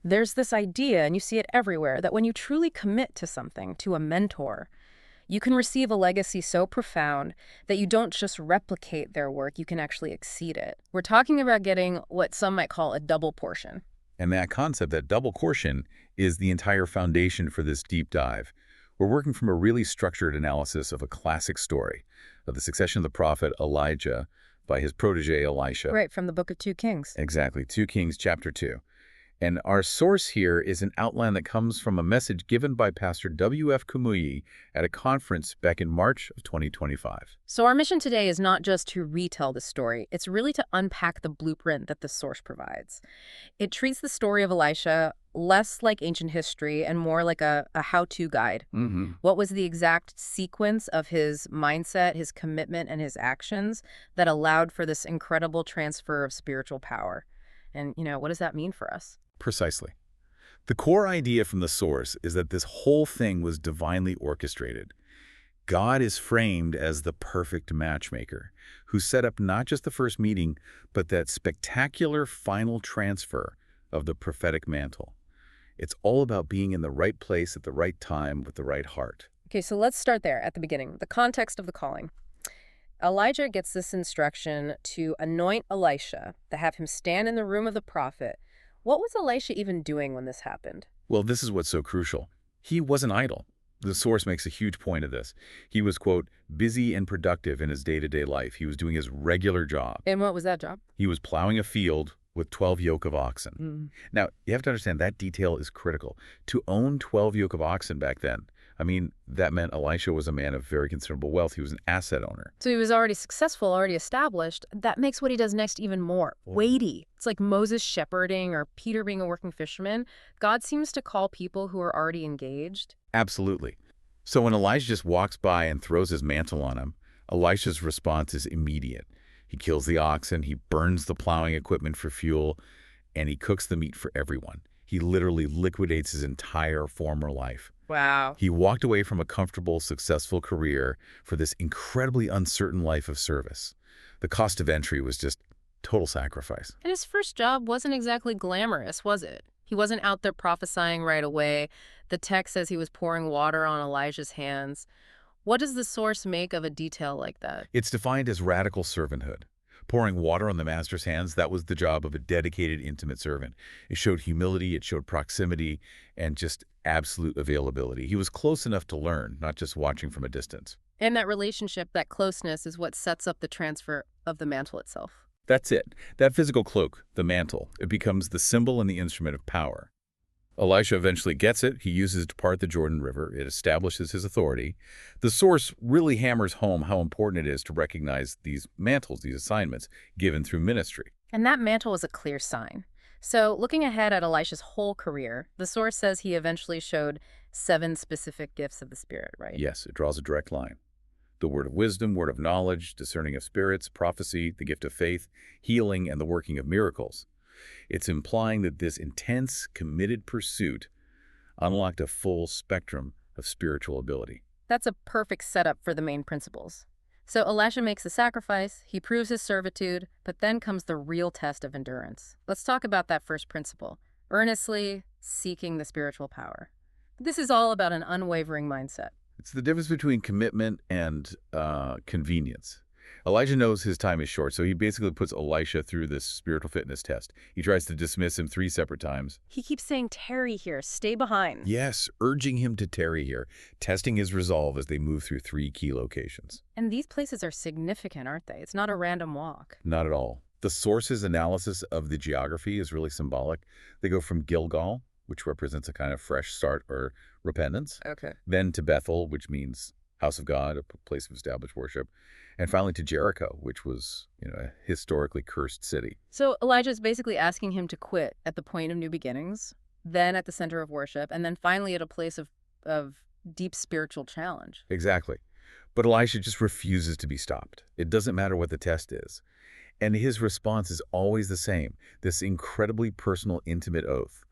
There's this idea, and you see it everywhere, that when you truly commit to something, to a mentor, you can receive a legacy so profound that you don't just replicate their work, you can actually exceed it. We're talking about getting what some might call a double portion. And that concept, that double portion, is the entire foundation for this deep dive. We're working from a really structured analysis of a classic story of the succession of the prophet Elijah by his protege Elisha. Right, from the book of 2 Kings. Exactly, 2 Kings chapter 2. And our source here is an outline that comes from a message given by Pastor W.F. Kumuyi at a conference back in March of 2025. So our mission today is not just to retell the story, it's really to unpack the blueprint that the source provides. It treats the story of Elisha less like ancient history and more like a how-to guide. What was the exact sequence of his mindset, his commitment, and his actions that allowed for this incredible transfer of spiritual power? And, what does that mean for us? Precisely. The core idea from the source is that this whole thing was divinely orchestrated. God is framed as the perfect matchmaker who set up not just the first meeting, but that spectacular final transfer of the prophetic mantle. It's all about being in the right place at the right time with the right heart. Okay, so let's start there at the beginning, the context of the calling. Elijah gets this instruction to anoint Elisha, to have him stand in the room of the prophet. What was Elisha even doing when this happened? Well, this is what's so crucial. He wasn't idle. The source makes a huge point of this. He was, quote, busy and productive in his day-to-day life. He was doing his regular job. And what was that job? He was plowing a field with 12 yoke of oxen. Now, you have to understand that detail is critical. To own 12 yoke of oxen back then, that meant Elisha was a man of very considerable wealth. He was an asset owner. So he was already successful, already established. That makes what he does next even more weighty. It's like Moses shepherding or Peter being a working fisherman. God seems to call people who are already engaged. Absolutely. So when Elijah just walks by and throws his mantle on him, Elisha's response is immediate. He kills the oxen, he burns the plowing equipment for fuel, and he cooks the meat for everyone. He literally liquidates his entire former life. Wow. He walked away from a comfortable, successful career for this incredibly uncertain life of service. The cost of entry was just total sacrifice. And his first job wasn't exactly glamorous, was it? He wasn't out there prophesying right away. The text says he was pouring water on Elijah's hands. What does the source make of a detail like that? It's defined as radical servanthood. Pouring water on the master's hands, that was the job of a dedicated, intimate servant. It showed humility, it showed proximity, and just absolute availability. He was close enough to learn, not just watching from a distance. And that relationship, that closeness, is what sets up the transfer of the mantle itself. That's it. That physical cloak, the mantle, it becomes the symbol and the instrument of power. Elisha eventually gets it. He uses it to part the Jordan River. It establishes his authority. The source really hammers home how important it is to recognize these mantles, these assignments, given through ministry. And that mantle was a clear sign. So looking ahead at Elisha's whole career, the source says he eventually showed 7 specific gifts of the Spirit, right? Yes, it draws a direct line. The word of wisdom, word of knowledge, discerning of spirits, prophecy, the gift of faith, healing, and the working of miracles. It's implying that this intense, committed pursuit unlocked a full spectrum of spiritual ability. That's a perfect setup for the main principles. So Elisha makes the sacrifice, he proves his servitude, but then comes the real test of endurance. Let's talk about that first principle, earnestly seeking the spiritual power. This is all about an unwavering mindset. It's the difference between commitment and convenience. Elijah knows his time is short, so he basically puts Elisha through this spiritual fitness test. He tries to dismiss him 3 separate times. He keeps saying, tarry here, stay behind. Yes, urging him to tarry here, testing his resolve as they move through 3 key locations. And these places are significant, aren't they? It's not a random walk. Not at all. The source's analysis of the geography is really symbolic. They go from Gilgal, which represents a kind of fresh start or repentance, then to Bethel, which means house of God, a place of established worship, and finally to Jericho, which was, a historically cursed city. So Elijah is basically asking him to quit at the point of new beginnings, then at the center of worship, and then finally at a place of deep spiritual challenge. Exactly. But Elisha just refuses to be stopped. It doesn't matter what the test is. And his response is always the same, this incredibly personal, intimate oath.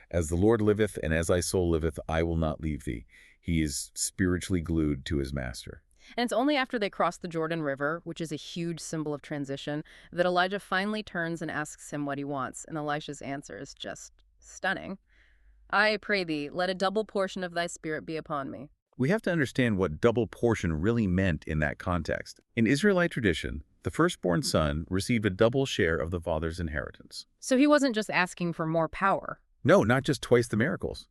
As the Lord liveth, and as thy soul liveth, I will not leave thee. He is spiritually glued to his master. And it's only after they cross the Jordan River, which is a huge symbol of transition, that Elijah finally turns and asks him what he wants. And Elisha's answer is just Stunning. I pray thee, let a double portion of thy spirit be upon me. We have to understand what double portion really meant in that context. In Israelite tradition, the firstborn son received a double share of the father's inheritance. So he wasn't just asking for more power. No, not just twice the miracles.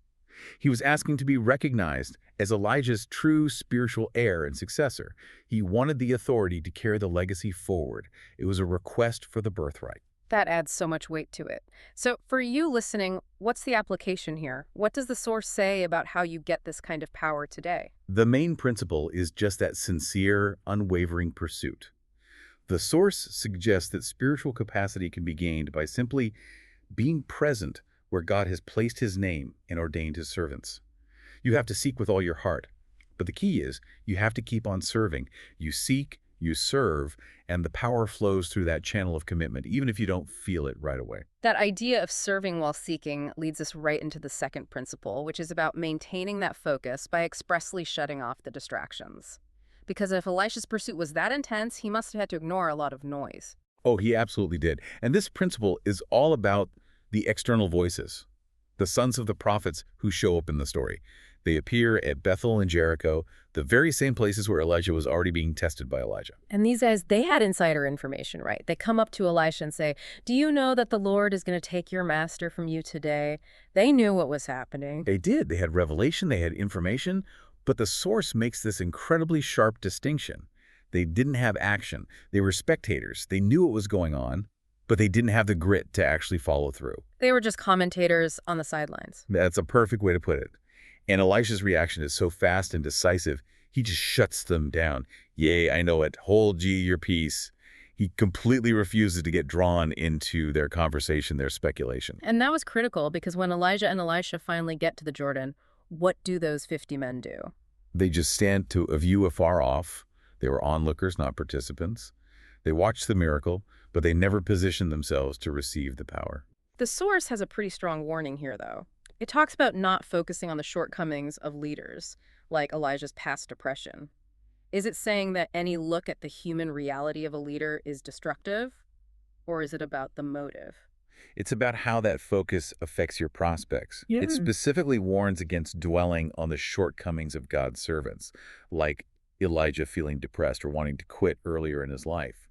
He was asking to be recognized as Elijah's true spiritual heir and successor. He wanted the authority to carry the legacy forward. It was a request for the birthright. That adds so much weight to it. So for you listening, what's the application here? What does the source say about how you get this kind of power today? The main principle is just that sincere, unwavering pursuit. The source suggests that spiritual capacity can be gained by simply being present where God has placed his name and ordained his servants. You have to seek with all your heart. But the key is, you have to keep on serving. You seek, you serve, and the power flows through that channel of commitment, even if you don't feel it right away. That idea of serving while seeking leads us right into the second principle, which is about maintaining that focus by expressly shutting off the distractions. Because if Elisha's pursuit was that intense, he must have had to ignore a lot of noise. Oh, he absolutely did. And this principle is all about the external voices, the sons of the prophets who show up in the story. They appear at Bethel and Jericho, the very same places where Elijah was already being tested by Elijah. And these guys, they had insider information, right? They come up to Elisha and say, "Do you know that the Lord is going to take your master from you today?" They knew what was happening. They did. They had revelation, they had information, but the source makes this incredibly sharp distinction. They didn't have action. They were spectators. They knew what was going on, but they didn't have the grit to actually follow through. They were just commentators on the sidelines. That's a perfect way to put it. And Elisha's reaction is so fast and decisive, he just shuts them down. "Yea, I know it. Hold ye your peace." He completely refuses to get drawn into their conversation, their speculation. And that was critical because when Elijah and Elisha finally get to the Jordan, what do those 50 men do? They just stand to a view afar off. They were onlookers, not participants. They watched the miracle, but they never positioned themselves to receive the power. The source has a pretty strong warning here, though. It talks about not focusing on the shortcomings of leaders, like Elijah's past depression. Is it saying that any look at the human reality of a leader is destructive, or is it about the motive? It's about how that focus affects your prospects. Yeah. It specifically warns against dwelling on the shortcomings of God's servants, like Elijah feeling depressed or wanting to quit earlier in his life.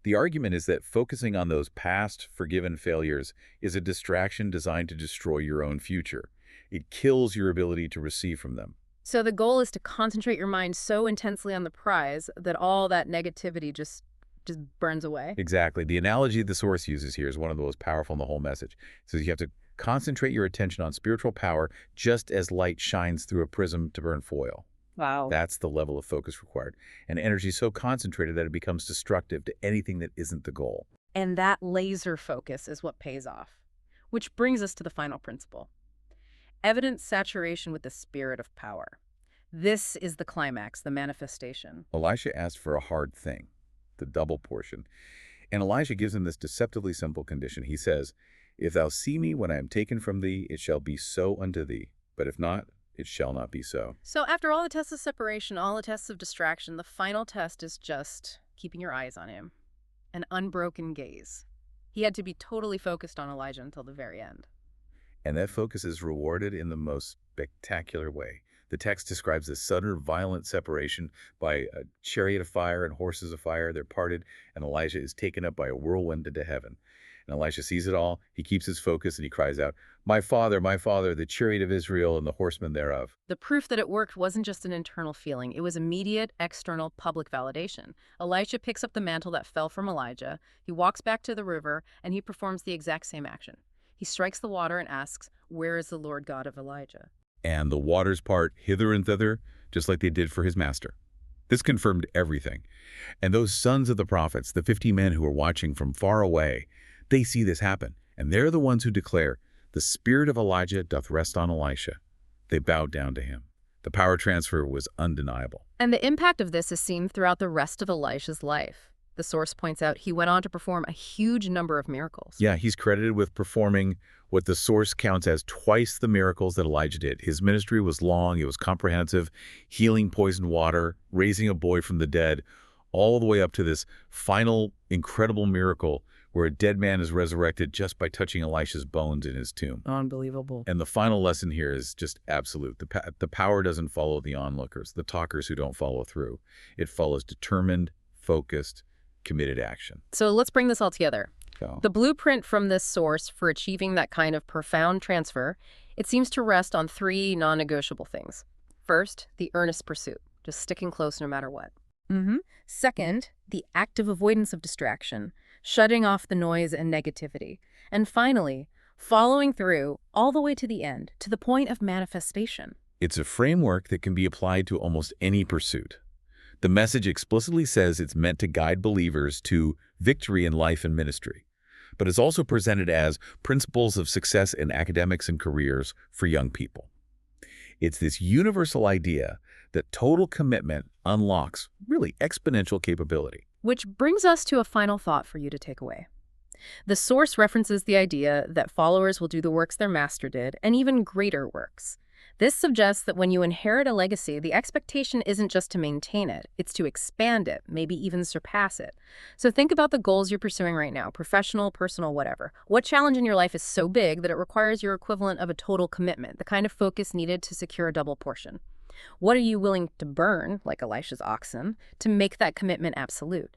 The argument is that focusing on those past, forgiven failures is a distraction designed to destroy your own future. It kills your ability to receive from them. So the goal is to concentrate your mind so intensely on the prize that all that negativity just burns away. Exactly. The analogy the source uses here is one of the most powerful in the whole message. It says you have to concentrate your attention on spiritual power just as light shines through a prism to burn foil. Wow. That's the level of focus required. And energy is so concentrated that it becomes destructive to anything that isn't the goal. And that laser focus is what pays off. Which brings us to the final principle. Evident saturation with the spirit of power. This is the climax, the manifestation. Elisha asked for a hard thing, the double portion. And Elijah gives him this deceptively simple condition. He says, "If thou see me when I am taken from thee, it shall be so unto thee. But if not, it shall not be so." So after all the tests of separation, all the tests of distraction, the final test is just keeping your eyes on him. An unbroken gaze. He had to be totally focused on Elijah until the very end. And that focus is rewarded in the most spectacular way. The text describes this sudden, violent separation by a chariot of fire and horses of fire. They're parted, and Elijah is taken up by a whirlwind into heaven. And Elisha sees it all. He keeps his focus, and he cries out, my father, the chariot of Israel and the horsemen thereof." The proof that it worked wasn't just an internal feeling. It was immediate, external, public validation. Elisha picks up the mantle that fell from Elijah. He walks back to the river, and he performs the exact same action. He strikes the water and asks, "Where is the Lord God of Elijah?" And the waters part hither and thither, just like they did for his master. This confirmed everything. And those sons of the prophets, the 50 men who were watching from far away, they see this happen. And they're the ones who declare, "The spirit of Elijah doth rest on Elisha." They bowed down to him. The power transfer was undeniable. And the impact of this is seen throughout the rest of Elisha's life. The source points out he went on to perform a huge number of miracles. Yeah, he's credited with performing what the source counts as twice the miracles that Elijah did. His ministry was long, it was comprehensive, healing poisoned water, raising a boy from the dead, all the way up to this final incredible miracle where a dead man is resurrected just by touching Elisha's bones in his tomb. Unbelievable. And the final lesson here is just absolute. The power doesn't follow the onlookers, the talkers who don't follow through. It follows determined, focused, committed action. So let's bring this all together. So, The blueprint from this source for achieving that kind of profound transfer, it seems to rest on three non-negotiable things. First, the earnest pursuit, just sticking close no matter what. Second, the active avoidance of distraction, shutting off the noise and negativity. And finally, following through all the way to the end, to the point of manifestation. it's a framework that can be applied to almost any pursuit. The message explicitly says it's meant to guide believers to victory in life and ministry, but it's also presented as principles of success in academics and careers for young people. It's this universal idea that total commitment unlocks really exponential capability. Which brings us to a final thought for you to take away. The source references the idea that followers will do the works their master did, and even greater works. This suggests that when you inherit a legacy, the expectation isn't just to maintain it, it's to expand it, maybe even surpass it. So think about the goals you're pursuing right now, professional, personal, whatever. What challenge in your life is so big that it requires your equivalent of a total commitment, the kind of focus needed to secure a double portion? What are you willing to burn, like Elisha's oxen, to make that commitment absolute?